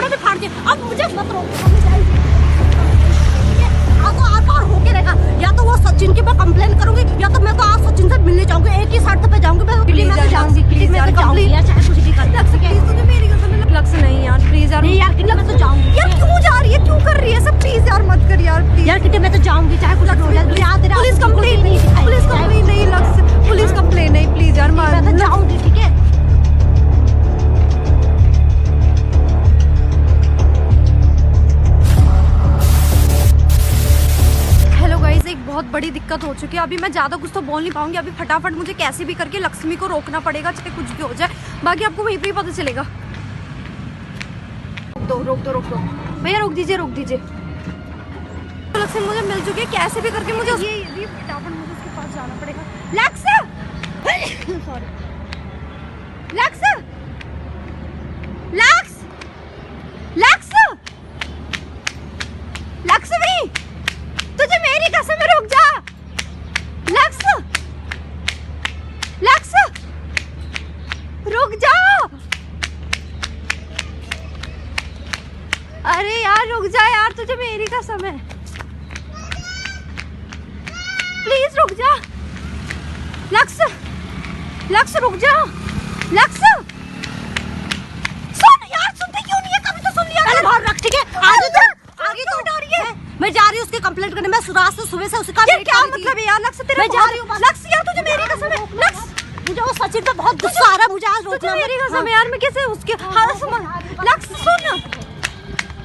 कपड़े भी फाड़ दिए। अब मुझे मत रोको, आर पार होके रहेगा। या तो वो सचिन की मैं कंप्लेन करूंगी, या तो मैं तो आज सचिन से मिलने जाऊंगी, एक ही शर्त पे जाऊंगी मैं। प्लीज यार जाऊंगी, प्लीज यार कंप्लेन या चाहे कुछ भी कर तुझे मेरी कसम है। लक्ष्य नहीं यार, प्लीज यार। नहीं यार किटी मैं तो जाऊंगी यार। क्यों जा रही है, क्यों कर रही है सब? प्लीज यार मत कर यार, प्लीज यार किटी मैं तो जाऊंगी चाहे कुछ हो जाए। पुलिस कंप्लेन नहीं, पुलिस कंप्लेन नहीं लक्ष्य, पुलिस कंप्लेन नहीं, प्लीज यार मैं तो जाऊंगी, ठीक है। एक बहुत बड़ी दिक्कत हो चुकी है। अभी मैं ज्यादा कुछ तो बोल नहीं पाऊंगी। अभी फटाफट मुझे कैसे भी करके लक्ष्मी को रोकना पड़ेगा, चाहे कुछ भी हो जाए। बाकी आपको वहीं पे ही पता चलेगा। रोक दो भैया, रोक दीजिए। तो लक्ष्मी मुझे मिल चुकी है, कैसे भी करके मुझे ये फटाफट मुझे उसके पास जाना पड़ेगा। लक्ष्य सॉरी, लक्ष्मी तुझे मेरी कसम है, रुक जा। लक्ष्य रुक जा। अरे यार रुक जा यार, तुझे मेरी कसम है, प्लीज रुक जा। लक्ष्य रुक जा। लक्ष्य सुन यार, सुनते क्यों नहीं है? कभी तो सुन लिया कर। बाहर रख, ठीक है। आगे तो हटा रही है। मैं जा रही हूँ उसकी कंप्लेंट करने। मैं रात से सुबह से उसका यार क्या मतलब है यार? लक्ष्य तेरा मैं जा रही हूँ। लक्ष्य यार तुझे मेरी कसम है। लक्ष्य मुझे वो सचिन पे बहुत गुस्सा आ रहा है, मुझे आज रोकना मेरी कसम है यार। मैं कैसे उसके हाल समझ। लक्ष्य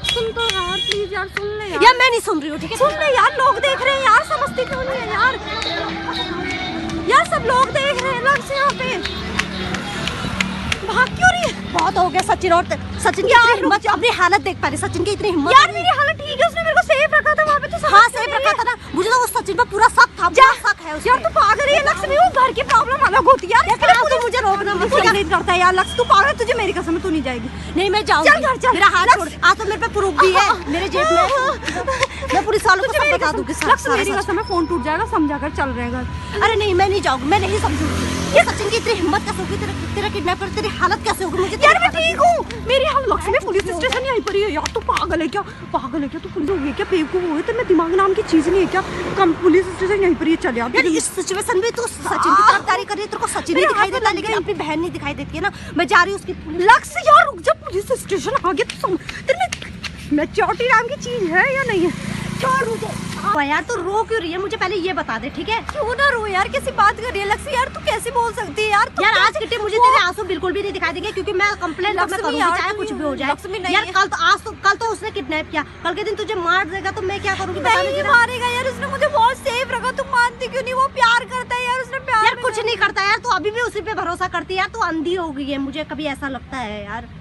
सुन तो यार, प्लीज यार सुन ले यार। मैं नहीं सुन रही हूँ, ठीक है। सुन ले यार, लोग देख रहे हैं यार, समझती क्यों नहीं है यार? यार सब लोग देख रहे हैं। लक्ष्य यहाँ पे भाग क्यों रही है? बहुत हो गया सचिन। और सचिन की इतनी हिम्मत, अपनी हालत देख पा रही। सचिन की इतनी हिम्मत। यार मेरी हालत ठीक है, उसने मेरे को सेफ रखा था वहाँ पे। तो हाँ सेफ रखा था ना। मुझे तो वो सचिन पे पूरा शक था, बहुत शक है उसपे। यार तू पागल है लक्ष्मी, वो घर की प्रॉब्लम अलग होती है यार। तो मुझे रोकना मत करता है यार लक्ष्य। तू पागल, तुझे मेरी कसम है, तू नहीं जाएगी। नहीं मैं जाऊंगी। चल घर चल। मेरा हाथ छोड़। आज तो मेरे पे प्रूफ भी है मेरे जेब में। मैं पुलिस वालों को सब बता दूंगी। लक्ष्य मेरी कसम है, फोन टूट जाएगा, समझा कर चल रहे घर। अरे नहीं मैं नहीं जाऊंगी, मैं नहीं समझूंगी। ये सचिन की इतनी हिम्मत कैसे होगी? तेरा किडनैपर, तेरी हालत कैसे होगी? मुझे यार मैं ठीक हूँ। मेरी हालत लक्ष्मी, पुलिस स्टेशन यहीं पर ही है यार। तू पागल है क्या? तू पुलिस हो गई क्या? बेवकूफ हो गई? तेरे में दिमाग नाम की चीज नहीं है क्या? कम पुलिस स्टेशन यहीं पर ही चल यार। इस सिचुएशन में तू सचिन की तरफदारी कर रही है। तेरे को सचिन नहीं दिखाई देता, लेकिन अपनी बहन नहीं दिखाई देती है ना। मैं जा रही हूँ उसकी। लक्ष्य यार रुक जा, पुलिस स्टेशन आ गया तो तेरे में मैच्योरिटी नाम की चीज है या नहीं है? छोड़ मुझे। यार तू रो क्यों रही है? मुझे पहले ये बता दे, ठीक है। क्यों ना रो यार, कैसी बात कर रही है लक्ष्य? यार तू कैसे बोल सकती है यार? यार आज किटी मुझे तेरे आंसू बिल्कुल भी नहीं दिखाई देंगे, क्योंकि मैं कंप्लेंट करूंगी चाहे कुछ भी हो जाए। यार कल तो उसने किडनैप किया, कल के दिन तुझे मार देगा तो मैं क्या करूंगी? नहीं मारेगा यार, उसने मुझे बहुत सेफ रखा। तू मानती क्यों नहीं? वो प्यार करता है यार, उसने प्यार। यार कुछ नहीं करता यार, तू अभी भी उसी पे भरोसा करती है यार। तू अंधी हो गई है, मुझे कभी ऐसा लगता है यार।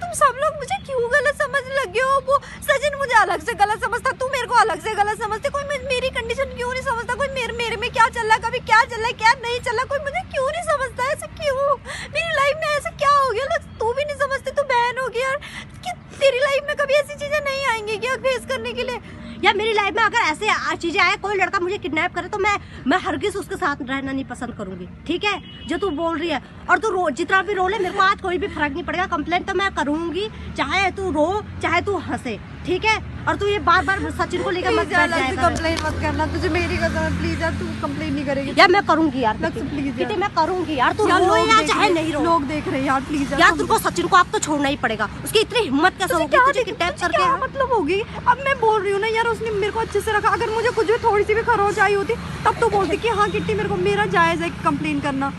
तुम सब लोग मुझे क्यों गलत समझ लगे हो? वो सचिन मुझे अलग से गलत समझता, तू मेरे को अलग से गलत समझते। कोई मेरी कंडीशन क्यों नहीं समझता? कोई मेरे में क्या चल रहा है, कभी क्या चल रहा है, क्या नहीं चल रहा, कोई मुझे क्यों नहीं समझता? ऐसा क्यों? मेरी लाइफ में ऐसा क्या हो गया? तू भी नहीं समझती, तू बहन होगी यार। कि तेरी लाइफ में कभी ऐसी चीजें नहीं आएंगी क्या फेस करने के लिए? यार मेरी लाइफ में अगर ऐसे चीजें आए, कोई लड़का मुझे किडनैप करे, तो मैं हरगिज उसके साथ रहना नहीं पसंद करूंगी, ठीक है। जो तू बोल रही है, और तू जितना भी रोले, मेरे को आज कोई भी फर्क नहीं पड़ेगा। कंप्लेंट तो मैं करूंगी, चाहे तू रो चाहे तू हंसे, ठीक है। और तू ये बार बार सचिन को लेकर मत कंप्लेन मत करना, तुझे मेरी कसम प्लीज यार, तू कंप्लेन नहीं करेगी यार। मैं करूंगी यार, प्लीज मैं करूंगी यार। तू रो या चाहे नहीं रो, लोग देख रहे हैं यार, प्लीज यार। तुमको सचिन को आप तो छोड़ना ही पड़ेगा। उसकी इतनी हिम्मत कैसे होगी तुझे किडनैप करके? क्या मतलब होगी? अब मैं बोल रही हूँ ना यार, उसने मेरे को अच्छे से रखा। अगर मुझे कुछ भी थोड़ी सी भी खरोच आई होती तब तो बोलती कि हाँ किट्टी मेरे को मेरा जायज है कंप्लेन करना।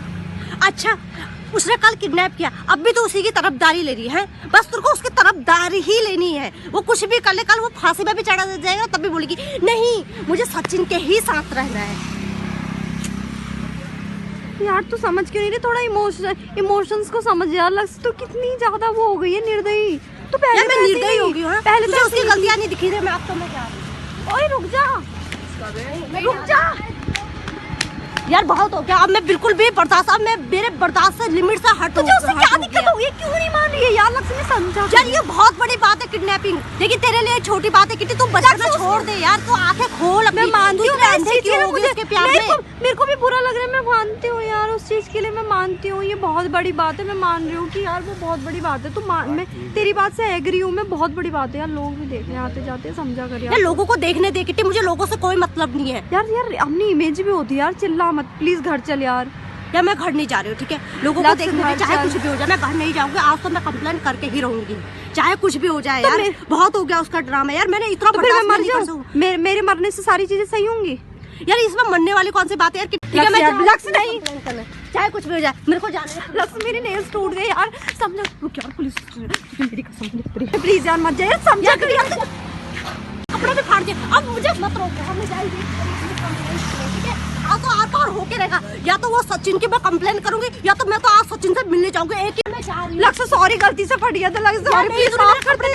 अच्छा उसने कल किडनैप किया, अब भी तो उसी की तरफदारी ले रही है। बस तुमको उसकी तरफदारी ही लेनी है। वो कुछ भी कर ले, कल वो फांसी में भी चढ़ा जाएगा तब भी बोलेगी नहीं मुझे सचिन के ही साथ रहना है। यार तू समझ क्यों नहीं रही? थोड़ा इमोशंस को समझ यार। लक्ष्य तो कितनी ज्यादा वो हो गई है, निर्दयी। तो पहले मैं निर्दयी हो गई हूँ। पहले तो उसकी गलतियां नहीं दिखी रही। मैं अब तो मैं क्या, ओए रुक जा, रुक जा। यार बहुत हो गया, अब मैं बिल्कुल भी बर्दाश्त, अब मैं मेरे बर्दाश्त से लिमिट से हट तुझे उससे क्या दिक्कत हो गई? क्यों नहीं मान रही है यार? लक्ष्य ने समझा यार, ये बहुत बड़ी बात है किडनैपिंग, लेकिन तेरे लिए छोटी बात है किटी, तू बचना छोड़ दे यार, तू आंखें खोल अपनी। मैं मानती हूँ, उसके प्यार में मेरे को भी बुरा लग रहा है, मैं मानती हूँ यार, उस चीज के लिए मैं मानती हूँ, ये बहुत बड़ी बात है, मैं मान रही हूँ कि यार वो बहुत बड़ी बात है, मैं तेरी बात से एग्री हूँ, मैं बहुत बड़ी बात है यार, लोग भी देखने आते जाते हैं, समझा कर यार। लोगों को देखने दे किटी, मुझे लोगों से कोई मतलब नहीं है यार अपनी इमेज भी होती है यार, चिल्ला मत प्लीज, घर चल यार। यार मैं घर नहीं जा रही हूँ, ठीक है, लोगों को देखने दे, चाहे कुछ भी हो जाए, मैं घर नहीं जाऊंगी, आज तो मैं कंप्लेंट करके ही रहूंगी, चाहे कुछ भी हो जाए यार, बहुत हो गया उसका ड्रामा यार, मैंने इतना बर्दाश्त नहीं कर सकूं। मेरे मरने से सारी चीजें सही होंगी यार, इसमें मरने वाली कौन सी बात है यार? ठीक है, मैं लक्ष्य नहीं, चाहे कुछ भी हो जाए, मेरे को जाना है। लक्ष्य, मेरे नेल्स टूट गए यार, समझा, रुक यार, पुलिस मेरी कसम, प्लीज यार मत जा यार, समझा कर यार, कपड़े भी फाड़ दिए, अब मुझे मत रोको, हमें जाएगी, ठीक है, आज तो आर पार होके रहेगा, या तो वो सचिन की मैं कंप्लेन करूंगी, या तो मैं तो आज सचिन से मिलने जाऊंगी, एक ही मैं जा रही हूं। लक्ष्य सॉरी, गलती से फट गया था, लक्ष्य सॉरी, प्लीज माफ कर दे,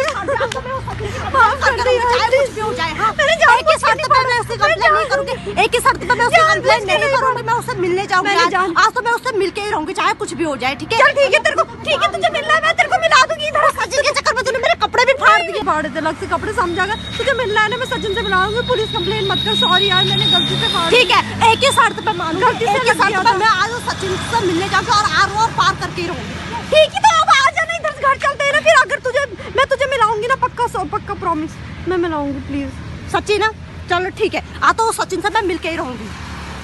माफ कर दे यार, चाहे कुछ भी हो जाए। हाँ, मैंने जान के शर्त पे मैं उससे कंप्लेन नहीं करूंगी, एक ही शर्त पे मैं उससे कंप्लेन नहीं करूंगी, मैं उससे मिलने जाऊंगी, आज तो मैं उससे मिलके ही रहूंगी, चाहे कुछ भी हो जाए, ठीक है? चल ठीक है, तेरे को ठीक है, तुझे मिलना है, मैं तेरे को मिला दूंगी इधर। सचिन के चक्कर में तूने मेरे कपड़े भी फाड़ दिए। फाड़े थे लक्ष्य कपड़े, समझा कर, तुझे मिलना है ना, मैं सचिन से मिलाऊंगी, पुलिस कंप्लेन मत कर, सॉरी यार, मैंने गलती से फाड़। ठीक है, एक ही शर्त पे मानूंगी, एक ही शर्त पे मैं आज सचिन से मिलने जाऊंगी और आर और पार करके ही रहूंगी। ठीक है, तो अब आ जाना इधर, घर चलते हैं ना फिर, अगर मैं तुझे मिलाऊंगी ना, पक्का प्रॉमिस, मैं मिलाऊंगी प्लीज। सचिन ना, चलो ठीक है, आ तो सचिन से मैं मिलके ही रहूंगी।